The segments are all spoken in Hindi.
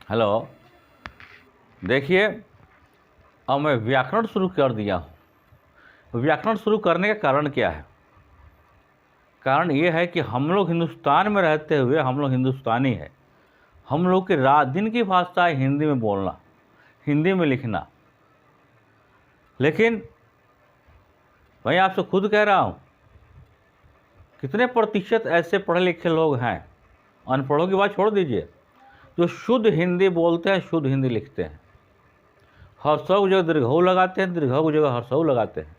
हेलो। देखिए, अब मैं व्याकरण शुरू कर दिया हूँ। व्याकरण शुरू करने का कारण क्या है? कारण ये है कि हम लोग हिंदुस्तान में रहते हुए हम लोग हिंदुस्तानी है। हम लोग की रात दिन की भाषा है हिंदी में बोलना, हिंदी में लिखना। लेकिन भाई आपसे खुद कह रहा हूँ, कितने प्रतिशत ऐसे पढ़े लिखे लोग हैं, अनपढ़ों की बात छोड़ दीजिए, जो शुद्ध हिंदी बोलते हैं, शुद्ध हिंदी लिखते हैं। हर्षऊ की जगह दीर्घऊ लगाते हैं, दीर्घऊ की जगह हर्षऊ लगाते हैं,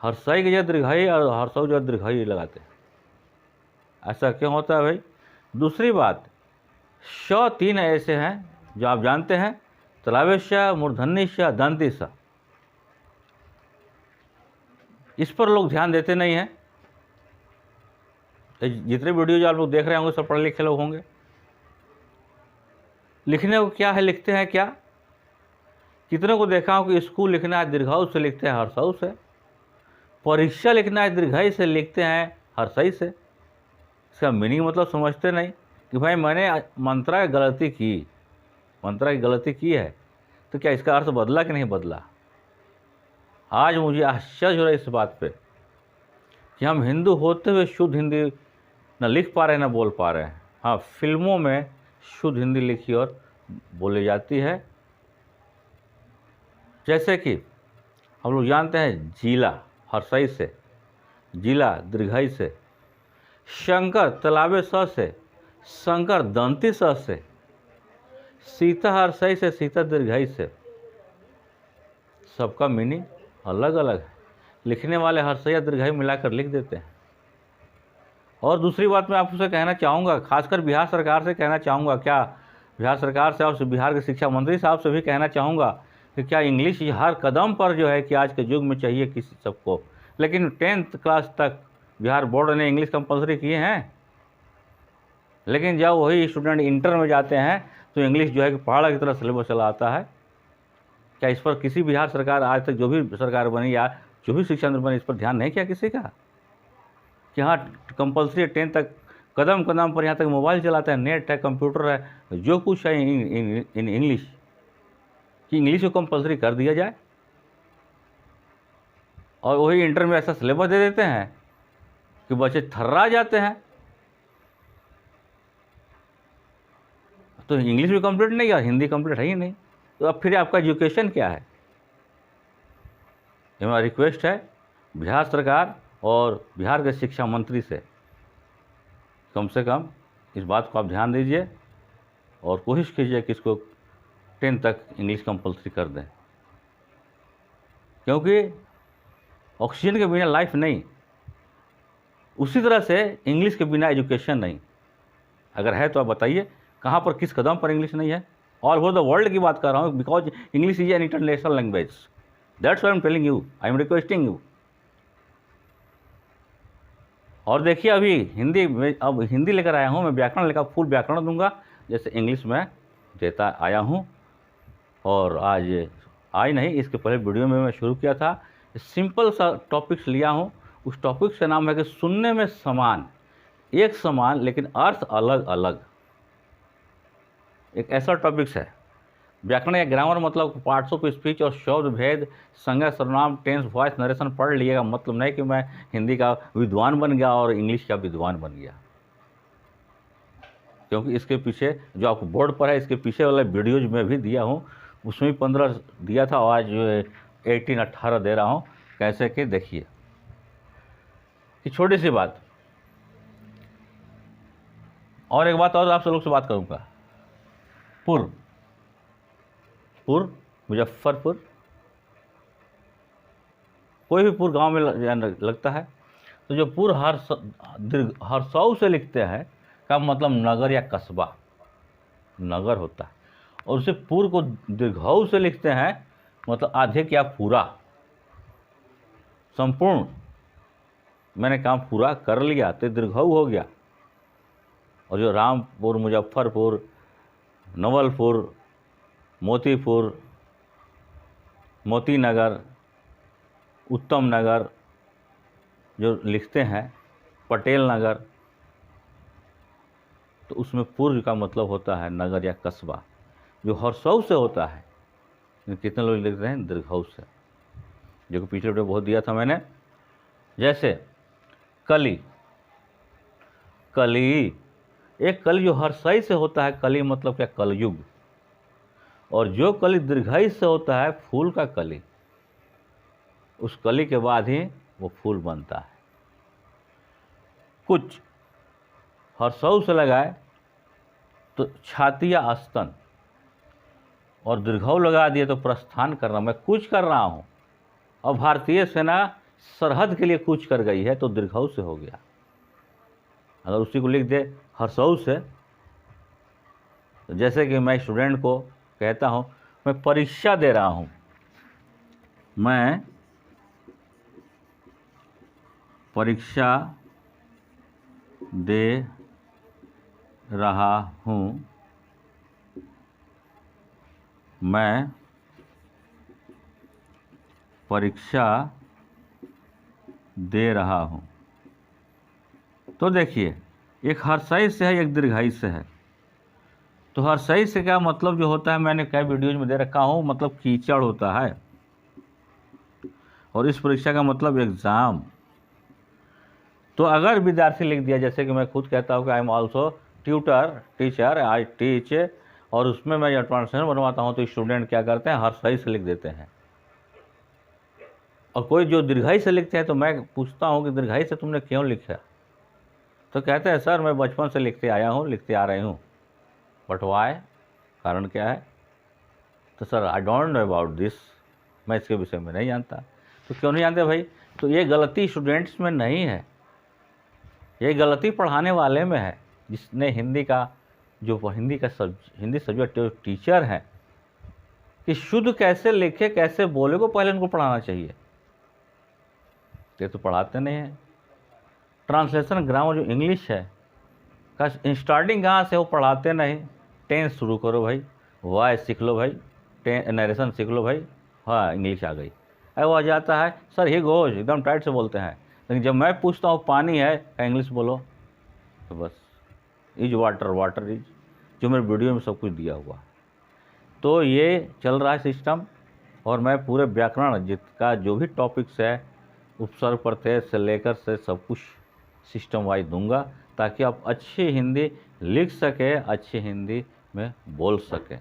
हर्षई की जगह दीर्घई और हर्षऊ की जगह दीर्घई लगाते हैं। ऐसा क्यों होता है भाई? दूसरी बात, श तीन ऐसे हैं जो आप जानते हैं, तलावेश, मूर्धन्य, दंतिश। इस पर लोग ध्यान देते नहीं हैं। जितने वीडियो जो आप लोग देख रहे होंगे सब पढ़े लिखे लोग होंगे। लिखने को क्या है, लिखते हैं क्या? कितने को देखा हूँ कि स्कूल लिखना है दीर्घऊ से लिखते हैं हर्षऊ से, परीक्षा लिखना है दीर्घई से लिखते हैं हर्षई से। इसका मीनिंग मतलब समझते नहीं कि भाई मैंने मंत्रा की गलती की, मंत्रा की गलती की है तो क्या इसका अर्थ बदला कि नहीं बदला? आज मुझे आश्चर्य हो रहा है इस बात पे कि हम हिंदू होते हुए शुद्ध हिंदी न लिख पा रहे हैं न बोल पा रहे हैं। हाँ, फिल्मों में शुद्ध हिंदी लिखी और बोली जाती है। जैसे कि हम लोग जानते हैं जिला हर्षई से, जिला दीर्घई से, शंकर तलावे स से, शंकर दंती स से, सीता हर्षई से, सीता दीर्घई से। सबका मीनिंग अलग अलग है। लिखने वाले हर्षई या दीर्घई मिलाकर लिख देते हैं। और दूसरी बात मैं आपसे कहना चाहूँगा, खासकर बिहार सरकार से कहना चाहूँगा, क्या बिहार सरकार से और बिहार के शिक्षा मंत्री साहब से भी कहना चाहूँगा कि क्या इंग्लिश हर कदम पर जो है कि आज के युग में चाहिए किसी सबको। लेकिन 10th क्लास तक बिहार बोर्ड ने इंग्लिश कंपलसरी किए हैं, लेकिन जब वही स्टूडेंट इंटर में जाते हैं तो इंग्लिश जो है कि पहाड़ की तरह सिलेबस चला आता है। क्या इस पर किसी बिहार सरकार, आज तक जो भी सरकार बनी या जो भी शिक्षा मंत्री बनी, इस पर ध्यान नहीं किया किसी का कि हाँ कंपलसरी 10 तक कदम कदम पर, यहाँ तक मोबाइल चलाते हैं, नेट है, कंप्यूटर है, जो कुछ है इन इंग्लिश, कि इंग्लिश को कंपलसरी कर दिया जाए। और वही इंटर में ऐसा सिलेबस दे देते हैं कि बच्चे थर्रा जाते हैं। तो इंग्लिश भी कंप्लीट नहीं और हिंदी कंप्लीट है ही नहीं, तो अब फिर आपका एजुकेशन क्या है? ये मेरा रिक्वेस्ट है बिहार सरकार और बिहार के शिक्षा मंत्री से कम इस बात को आप ध्यान दीजिए और कोशिश कीजिए कि इसको 10 तक इंग्लिश कंपलसरी कर दें, क्योंकि ऑक्सीजन के बिना लाइफ नहीं, उसी तरह से इंग्लिश के बिना एजुकेशन नहीं। अगर है तो आप बताइए कहाँ पर, किस कदम पर इंग्लिश नहीं है? ऑल ओवर द वर्ल्ड की बात कर रहा हूँ, because English is an international language. That's why I am telling you, I am requesting you. और देखिए अभी हिंदी में, अब हिंदी लेकर आया हूँ मैं, व्याकरण लेकर फुल व्याकरण दूंगा जैसे इंग्लिश में देता आया हूँ। और आज नहीं, इसके पहले वीडियो में मैं शुरू किया था, सिंपल सा टॉपिक्स लिया हूँ। उस टॉपिक से नाम है कि सुनने में समान, एक समान लेकिन अर्थ अलग अलग। एक ऐसा टॉपिक्स है। व्याकरण या ग्रामर मतलब पार्ट्स ऑफ स्पीच और शब्द भेद, संज्ञा, सर्वनाम, टेंस, वॉइस, नरेशन पढ़ लिएगा। मतलब नहीं कि मैं हिंदी का विद्वान बन गया और इंग्लिश का विद्वान बन गया, क्योंकि इसके पीछे जो आपको बोर्ड पर है, इसके पीछे वाला वीडियोज में भी दिया हूँ, उसमें भी 15 दिया था, आज 18 दे रहा हूँ। कैसे कि देखिए कि छोटी सी बात, और एक बात और आपसे लोग से बात करूँगा। पूर्व मुजफ्फरपुर, कोई भी पूर्व गांव में लगता है तो जो पूर्व हर्षऊ से लिखते हैं का मतलब नगर या कस्बा, नगर होता है। और उसे पूर्व को दीर्घऊ से लिखते हैं मतलब अधिक या पूरा, संपूर्ण, मैंने काम पूरा कर लिया तो दीर्घऊ हो गया। और जो रामपुर, मुजफ्फरपुर, नवलपुर, मोतीपुर, मोती नगर, उत्तम नगर जो लिखते हैं, पटेल नगर, तो उसमें पूर्व का मतलब होता है नगर या कस्बा। जो हर्षऊ से होता है, कितने लोग लिख रहे हैं दीर्घऊ से, जो कि पिछले वीडियो बहुत दिया था मैंने। जैसे कली, कली, एक कली जो हर्षई से होता है, कली मतलब क्या, कलयुग। और जो कली दीर्घई से होता है, फूल का कली, उस कली के बाद ही वो फूल बनता है। कुछ हर्षऊ से लगाए तो छाती या आस्तन, और दीर्घऊ लगा दिए तो प्रस्थान करना, मैं कूच कर रहा हूँ। और भारतीय सेना सरहद के लिए कूच कर गई है तो दीर्घऊ से हो गया। अगर उसी को लिख दे हर्षऊ से, तो जैसे कि मैं स्टूडेंट को कहता हूँ मैं परीक्षा दे रहा हूँ, मैं परीक्षा दे रहा हूँ, मैं परीक्षा दे रहा हूँ। तो देखिए, एक हर्षई से है, एक दीर्घई से है। तो हर्षई से क्या मतलब जो होता है, मैंने कई वीडियोज में दे रखा हूँ, मतलब कीचड़ होता है। और इस परीक्षा का मतलब एग्ज़ाम। तो अगर विद्यार्थी लिख दिया, जैसे कि मैं खुद कहता हूँ कि I am also tutor, teacher, I teach, और उसमें मैं ट्रांसलेशन बनवाता हूँ, तो स्टूडेंट क्या करते हैं, हर्षई से लिख देते हैं। और कोई जो दीर्घई से लिखते हैं तो मैं पूछता हूँ कि दीर्घई से तुमने क्यों लिखा, तो कहते हैं सर मैं बचपन से लिखते आया हूँ, लिखते आ रही हूँ। बट वाई, कारण क्या है? तो sir I don't know about this, मैं इसके विषय में नहीं जानता। तो क्यों नहीं जानते भाई? तो ये गलती स्टूडेंट्स में नहीं है, ये गलती पढ़ाने वाले में है, जिसने हिंदी का जो हिंदी सब्जेक्ट जो टीचर हैं, कि शुद्ध कैसे लिखे कैसे बोले को पहले उनको पढ़ाना चाहिए। ये तो पढ़ाते नहीं हैं। ट्रांसलेशन ग्रामर जो इंग्लिश है का स्टार्टिंग कहाँ से, वो पढ़ाते नहीं। टेंस शुरू करो भाई, वॉइस सीख लो भाई, नरेशन सीख लो भाई, हाँ इंग्लिश आ गई। अरे वो आ जाता है सर ही गोज, एकदम टाइट से बोलते हैं। लेकिन जब मैं पूछता हूँ पानी है, इंग्लिश बोलो, तो बस इज वाटर, वाटर इज, जो मेरे वीडियो में सब कुछ दिया हुआ। तो ये चल रहा है सिस्टम। और मैं पूरे व्याकरण जिसका जो भी टॉपिक्स है, उपसर्ग प्रत्यय से लेकर से सब कुछ सिस्टम वाइज दूंगा, ताकि आप अच्छी हिंदी लिख सके, अच्छी हिंदी में बोल सके।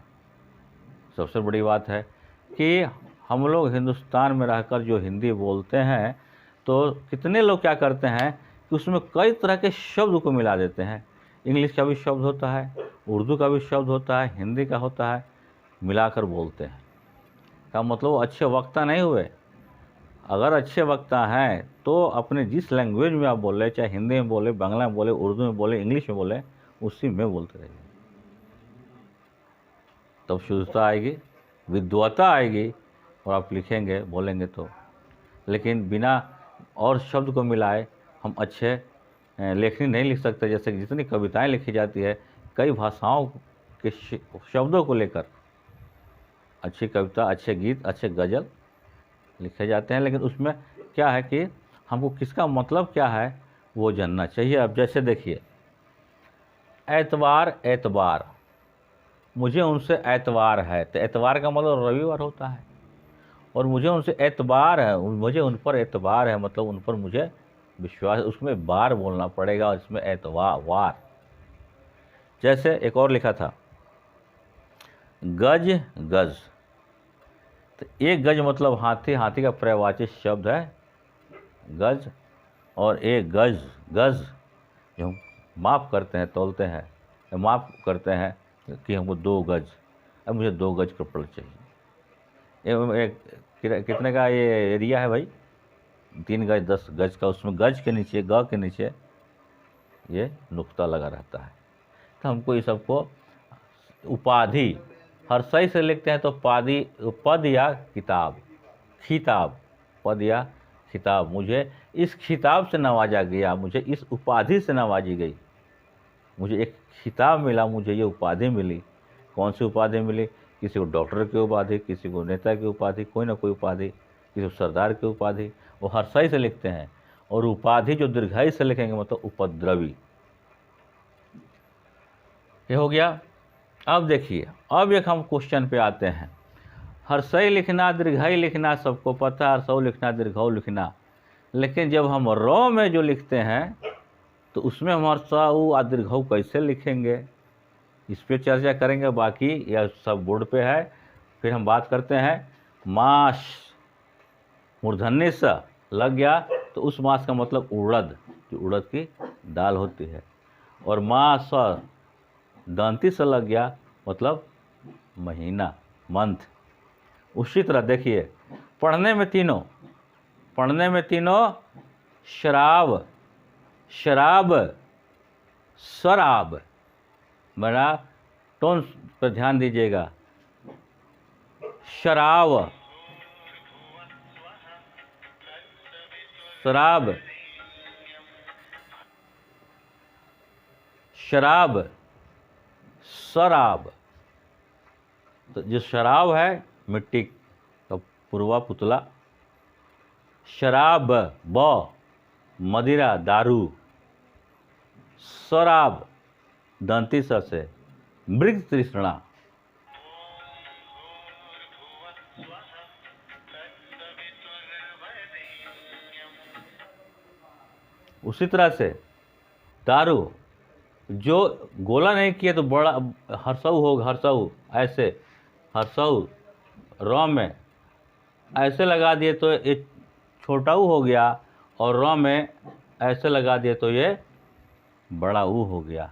सबसे बड़ी बात है कि हम लोग हिंदुस्तान में रहकर जो हिंदी बोलते हैं, तो कितने लोग क्या करते हैं कि उसमें कई तरह के शब्द को मिला देते हैं। इंग्लिश का भी शब्द होता है, उर्दू का भी शब्द होता है, हिंदी का होता है, मिलाकर बोलते हैं। का मतलब वो अच्छे वक्ता नहीं हुए। अगर अच्छे वक्ता हैं तो अपने जिस लैंग्वेज में आप बोल रहे, चाहे हिंदी में बोले, बांग्ला में बोले, उर्दू में बोले, इंग्लिश में बोले, उसी में बोलते रहिए, तब शुद्धता आएगी, विद्वता आएगी, और आप लिखेंगे बोलेंगे तो। लेकिन बिना और शब्द को मिलाए हम अच्छे लेखनी नहीं लिख सकते। जैसे कि जितनी कविताएं लिखी जाती है, कई भाषाओं के शब्दों को लेकर अच्छी कविता, अच्छे गीत, अच्छे गज़ल लिखे जाते हैं। लेकिन उसमें क्या है कि हमको किसका मतलब क्या है वो जानना चाहिए। अब जैसे देखिए, एतवार, एतबार, मुझे उनसे एतवार है, तो एतवार का मतलब रविवार होता है। और मुझे उनसे एतबार है, मुझे उन पर एतबार है, मतलब उन पर मुझे विश्वास, उसमें बार बोलना पड़ेगा, और इसमें एतवार वार। जैसे एक और लिखा था, गज, गज, तो एक गज मतलब हाथी, हाथी का पर्यायवाची शब्द है गज। और एक गज, गज जो हम माप करते हैं, तोलते हैं, माप करते हैं कि हमको 2 गज, अब मुझे 2 गज कपड़ा चाहिए। एक कितने का ये एरिया है भाई? 3 गज, 10 गज का। उसमें गज के नीचे, ग के नीचे ये नुक्ता लगा रहता है। तो हमको ये सबको उपाधि हर्षई से लिखते हैं, तो पद या किताब, खिताब, पद या खिताब, मुझे इस खिताब से नवाजा गया, मुझे इस उपाधि से नवाजी गई, मुझे एक खिताब मिला, मुझे ये उपाधि मिली। कौन सी उपाधि मिली? किसी को डॉक्टर की उपाधि, किसी को नेता की उपाधि, कोई ना कोई उपाधि, किसी को सरदार की उपाधि, वो हर्षई से लिखते हैं। और उपाधि जो दीर्घई से लिखेंगे मतलब उपद्रवी। ये हो गया। अब देखिए, अब एक हम क्वेश्चन पे आते हैं। हर्षई लिखना, दीर्घई लिखना सबको पता है, हर्षऊ लिखना, दीर्घऊ लिखना, लेकिन जब हम र में जो लिखते हैं तो उसमें हम हर्षऊ और दीर्घऊ कैसे लिखेंगे, इस पे चर्चा करेंगे। बाकी यह सब बोर्ड पे है। फिर हम बात करते हैं मास, मूर्धन्य स लग गया तो उस मास का मतलब उड़द, जो उड़द की दाल होती है। और मास दंती से लग गया मतलब महीना, मंथ। उसी तरह देखिए, पढ़ने में तीनों शराब, शराब, बड़ा टोन पर ध्यान दीजिएगा। शराब, शराब। तो जो शराब है मिट्टी का पुरवा, पुतला। शराब ब, मदिरा, दारू। शराब दंती स से मृग तृष्णा। उसी तरह से दारू, जो गोला नहीं किया तो बड़ा हर्षऊ होगा, हर्षऊ ऐसे, हर्षऊ र में ऐसे लगा दिए तो ये छोटा ऊ हो गया, और र में ऐसे लगा दिए तो ये बड़ा ऊ हो गया।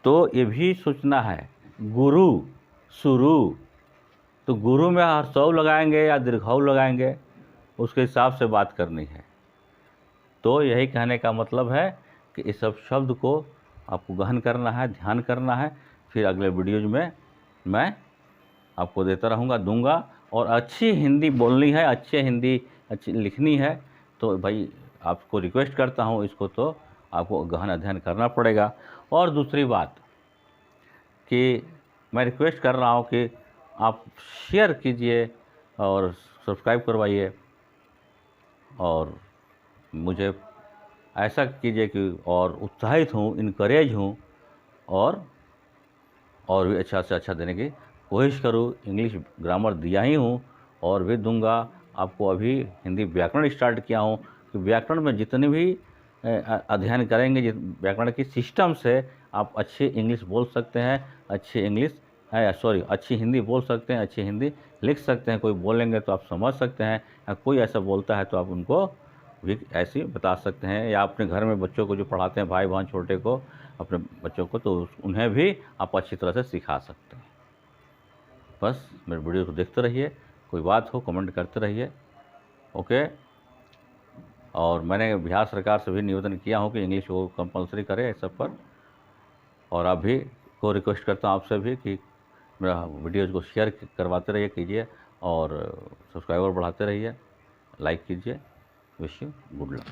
तो ये भी सोचना है। गुरु, शुरू, तो गुरु में हर्षऊ लगाएंगे या दीर्घऊ लगाएंगे, उसके हिसाब से बात करनी है। तो यही कहने का मतलब है कि इस सब शब्द को आपको गहन करना है, ध्यान करना है। फिर अगले वीडियोज में मैं आपको देता रहूँगा, दूंगा। और अच्छी हिंदी बोलनी है, अच्छी लिखनी है, तो भाई आपको रिक्वेस्ट करता हूँ, इसको तो आपको गहन अध्ययन करना पड़ेगा। और दूसरी बात कि मैं रिक्वेस्ट कर रहा हूँ कि आप शेयर कीजिए और सब्सक्राइब करवाइए, और मुझे ऐसा कीजिए कि और उत्साहित हूँ, इनकरेज हूँ, और भी अच्छा से अच्छा देने की कोशिश करूँ। इंग्लिश ग्रामर दिया ही हूँ और भी दूंगा आपको। अभी हिंदी व्याकरण स्टार्ट किया हूँ कि व्याकरण में जितने भी अध्ययन करेंगे, व्याकरण की सिस्टम से आप अच्छी इंग्लिश बोल सकते हैं, अच्छी हिंदी बोल सकते हैं, अच्छी हिंदी लिख सकते हैं। कोई बोलेंगे तो आप समझ सकते हैं, या कोई ऐसा बोलता है तो आप उनको भी ऐसे बता सकते हैं। या अपने घर में बच्चों को जो पढ़ाते हैं, भाई बहन छोटे को, अपने बच्चों को, तो उन्हें भी आप अच्छी तरह से सिखा सकते हैं। बस मेरे वीडियो को देखते रहिए, कोई बात हो कमेंट करते रहिए, ओके। और मैंने बिहार सरकार से भी निवेदन किया हूँ कि इंग्लिश को कंपलसरी करे इस सब पर। और आप भी को रिक्वेस्ट करता हूँ आपसे भी कि मेरा वीडियोज़ को शेयर करवाते रहिए, कीजिए, और सब्सक्राइबर बढ़ाते रहिए, लाइक कीजिए। Wish you good luck.